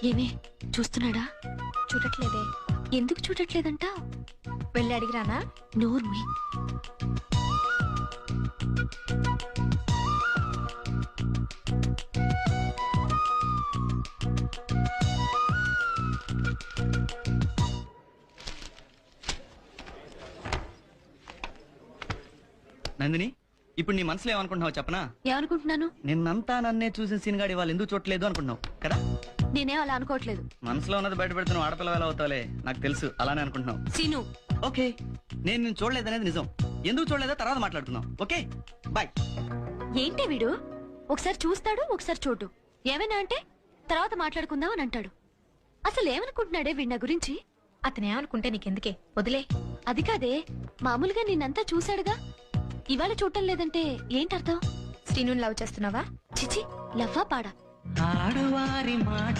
ఏమే చూస్తున్నాడా? చూడట్లేదే. ఎందుకు చూడట్లేదంట? వెళ్ళి అడిగిరానా? నోర్మి. నందిని, ఇప్పుడు నీ మనసులో ఏమనుకుంటున్నావు చెప్పనా? ఏమనుకుంటున్నాను? నిన్నంతా నన్నే చూసిన సీన్గాడి వాళ్ళు ఎందుకు చూడలేదు అనుకుంటున్నావు కదా? నేనే అలా అనుకోవట్లేదు. మనసులో ఉన్నది బయట పెడుతున్నావు, ఆడపిల్ల ఎలా అవుతావులే, నాకు తెలుసు అలానే అనుకుంటున్నావు. సీను, ఓకే, నేను నిన్ను చూడలేదనేది నిజం. ఎందుకు చూడలేదో తర్వాత మాట్లాడుకుందాం. Okay bye. ఏంటి వీడు? ఒకసారి చూస్తాడు, ఒకసారి చూడు. ఏమైనా అంటే తర్వాత మాట్లాడుకుందాం అని అంటాడు. అసలు ఏమనుకుంటున్నాడే వీడి నా గురించి? అతనేమనుకుంటే నీకెందుకే, వదిలే. అది కాదే, మామూలుగా నిన్నంతా చూశాడుగా, ఇవాళ చూడటం లేదంటే ఏంటర్థం? శ్రీను లవ్ చేస్తున్నావా? చిచి, లవ్వా పాడా? ఆడవారి మాట